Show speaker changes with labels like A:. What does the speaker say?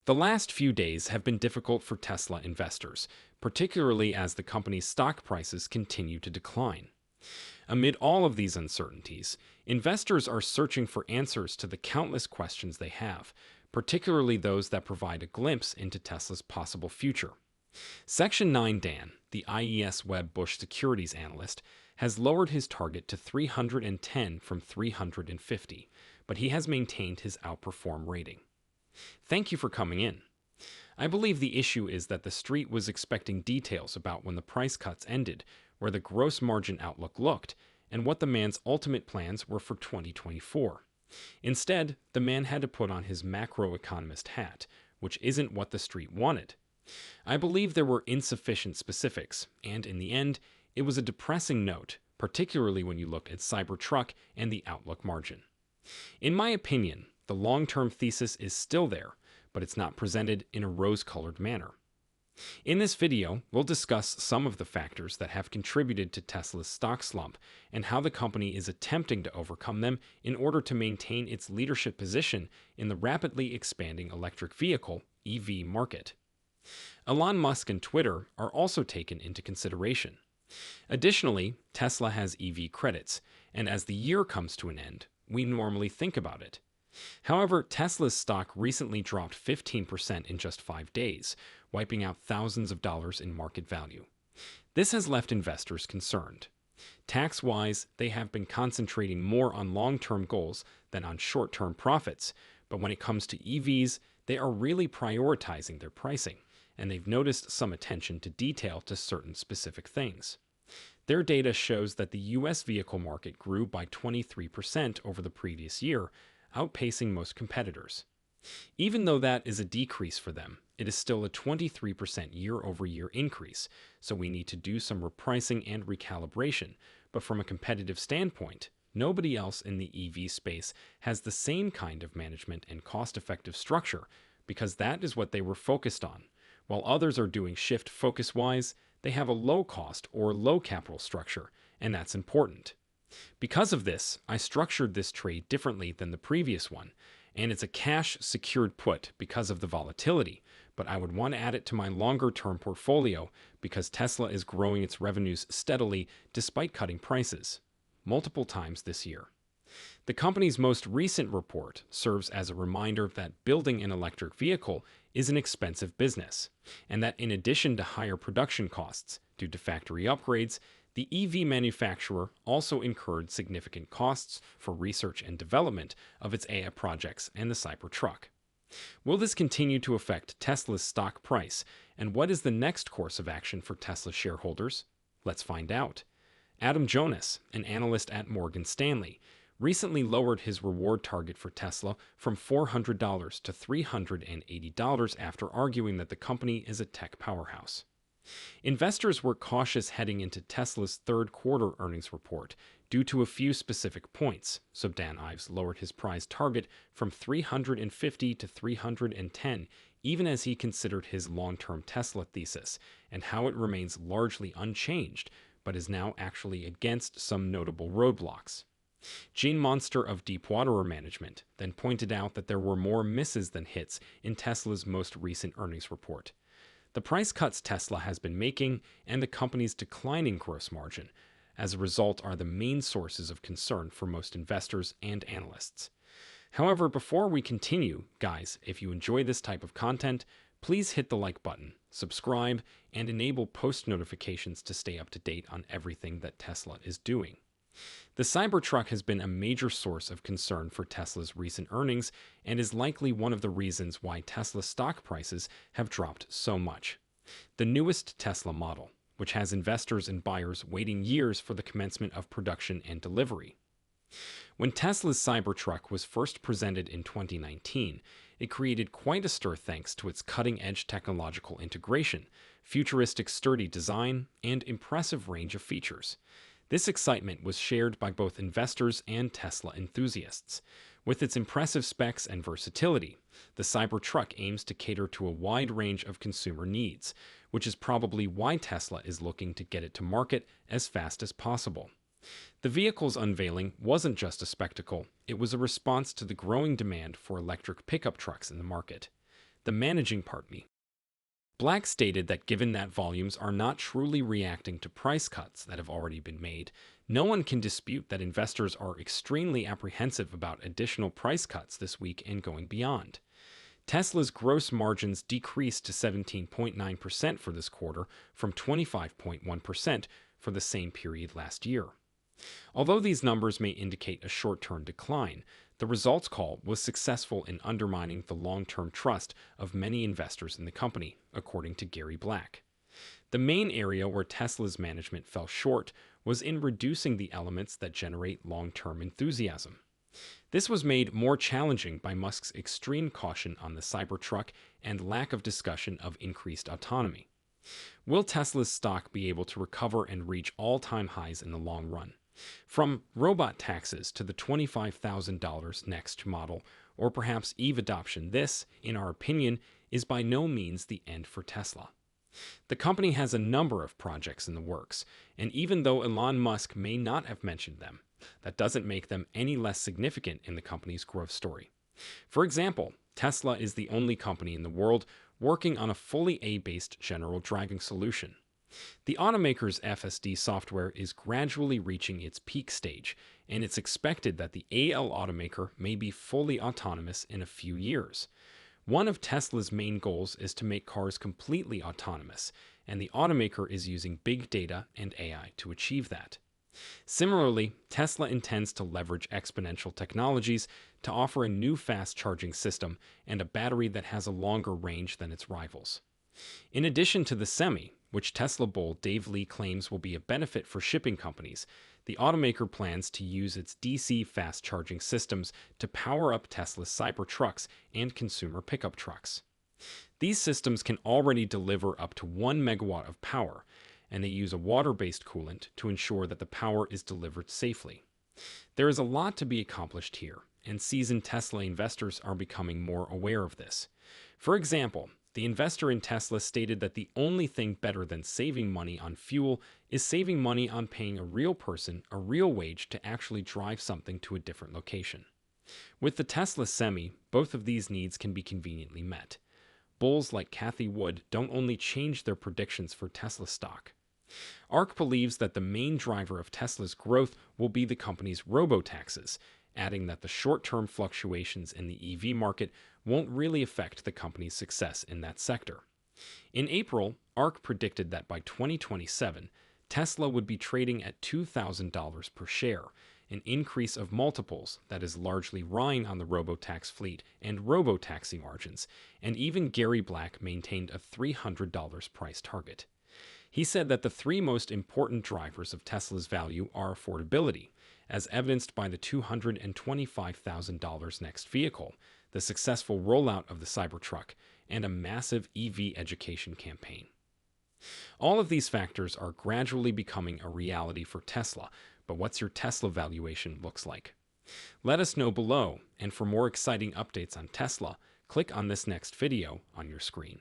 A: The last few days have been difficult for Tesla investors, particularly as the company's stock prices continue to decline. Amid all of these uncertainties, investors are searching for answers to the countless questions they have, particularly those that provide a glimpse into Tesla's possible future. Section 9 Dan, the IES Web Bush securities analyst, has lowered his target to 310 from 350, but he has maintained his outperform rating. Thank you for coming in. I believe the issue is that the street was expecting details about when the price cuts ended, where the gross margin outlook looked, and what the man's ultimate plans were for 2024. Instead, the man had to put on his macroeconomist hat, which isn't what the street wanted. I believe there were insufficient specifics, and in the end, it was a depressing note, particularly when you look at Cybertruck and the outlook margin. In my opinion, the long-term thesis is still there, but it's not presented in a rose-colored manner. In this video, we'll discuss some of the factors that have contributed to Tesla's stock slump and how the company is attempting to overcome them in order to maintain its leadership position in the rapidly expanding electric vehicle (EV) market. Elon Musk and Twitter are also taken into consideration. Additionally, Tesla has EV credits, and as the year comes to an end, we normally think about it. However, Tesla's stock recently dropped 15% in just 5 days, wiping out thousands of dollars in market value. This has left investors concerned. Tax-wise, they have been concentrating more on long-term goals than on short-term profits, but when it comes to EVs, they are really prioritizing their pricing, and they've noticed some attention to detail to certain specific things. Their data shows that the US vehicle market grew by 23% over the previous year, outpacing most competitors. Even though that is a decrease for them, it is still a 23% year-over-year increase, so we need to do some repricing and recalibration, but from a competitive standpoint, nobody else in the EV space has the same kind of management and cost-effective structure, because that is what they were focused on. While others are doing shift focus-wise, they have a low-cost or low-capital structure, and that's important. Because of this, I structured this trade differently than the previous one, and it's a cash-secured put because of the volatility, but I would want to add it to my longer-term portfolio because Tesla is growing its revenues steadily despite cutting prices multiple times this year. The company's most recent report serves as a reminder that building an electric vehicle is an expensive business, and that in addition to higher production costs due to factory upgrades, the EV manufacturer also incurred significant costs for research and development of its AI projects and the Cybertruck. Will this continue to affect Tesla's stock price, and what is the next course of action for Tesla shareholders? Let's find out. Adam Jonas, an analyst at Morgan Stanley, recently lowered his reward target for Tesla from $400 to $380 after arguing that the company is a tech powerhouse. Investors were cautious heading into Tesla's third quarter earnings report due to a few specific points, so Dan Ives lowered his price target from 350 to 310, even as he considered his long-term Tesla thesis and how it remains largely unchanged, but is now actually against some notable roadblocks. Gene Monster of Deepwater Management then pointed out that there were more misses than hits in Tesla's most recent earnings report. The price cuts Tesla has been making and the company's declining gross margin, as a result, are the main sources of concern for most investors and analysts. However, before we continue, guys, if you enjoy this type of content, please hit the like button, subscribe, and enable post notifications to stay up to date on everything that Tesla is doing. The Cybertruck has been a major source of concern for Tesla's recent earnings and is likely one of the reasons why Tesla stock prices have dropped so much. The newest Tesla model, which has investors and buyers waiting years for the commencement of production and delivery. When Tesla's Cybertruck was first presented in 2019, it created quite a stir thanks to its cutting-edge technological integration, futuristic sturdy design, and impressive range of features. This excitement was shared by both investors and Tesla enthusiasts. With its impressive specs and versatility, the Cybertruck aims to cater to a wide range of consumer needs, which is probably why Tesla is looking to get it to market as fast as possible. The vehicle's unveiling wasn't just a spectacle, it was a response to the growing demand for electric pickup trucks in the market. the managing party. Black stated that given that volumes are not truly reacting to price cuts that have already been made, no one can dispute that investors are extremely apprehensive about additional price cuts this week and going beyond. Tesla's gross margins decreased to 17.9% for this quarter from 25.1% for the same period last year. Although these numbers may indicate a short-term decline, the results call was successful in undermining the long-term trust of many investors in the company, according to Gary Black. The main area where Tesla's management fell short was in reducing the elements that generate long-term enthusiasm. This was made more challenging by Musk's extreme caution on the Cybertruck and lack of discussion of increased autonomy. Will Tesla's stock be able to recover and reach all-time highs in the long run? From robot taxes to the $25,000 next model, or perhaps EV adoption, this, in our opinion, is by no means the end for Tesla. The company has a number of projects in the works, and even though Elon Musk may not have mentioned them, that doesn't make them any less significant in the company's growth story. For example, Tesla is the only company in the world working on a fully AI-based general driving solution. The automaker's FSD software is gradually reaching its peak stage, and it's expected that the AL automaker may be fully autonomous in a few years. One of Tesla's main goals is to make cars completely autonomous, and the automaker is using big data and AI to achieve that. Similarly, Tesla intends to leverage exponential technologies to offer a new fast charging system and a battery that has a longer range than its rivals. In addition to the Semi, which Tesla bull Dave Lee claims will be a benefit for shipping companies, the automaker plans to use its DC fast charging systems to power up Tesla's Cybertrucks and consumer pickup trucks. These systems can already deliver up to 1 megawatt of power, and they use a water-based coolant to ensure that the power is delivered safely. There is a lot to be accomplished here, and seasoned Tesla investors are becoming more aware of this. For example, the investor in Tesla stated that the only thing better than saving money on fuel is saving money on paying a real person a real wage to actually drive something to a different location. With the Tesla Semi, both of these needs can be conveniently met. Bulls like Cathie Wood don't only change their predictions for Tesla stock. ARK believes that the main driver of Tesla's growth will be the company's robo-taxes, adding that the short-term fluctuations in the EV market won't really affect the company's success in that sector. In April, ARK predicted that by 2027, Tesla would be trading at $2,000 per share, an increase of multiples that is largely relying on the robo-tax fleet and robo-taxi margins, and even Gary Black maintained a $300 price target. He said that the three most important drivers of Tesla's value are affordability, as evidenced by the $225,000 next vehicle, the successful rollout of the Cybertruck, and a massive EV education campaign. All of these factors are gradually becoming a reality for Tesla, but what's your Tesla valuation looks like? Let us know below, and for more exciting updates on Tesla, click on this next video on your screen.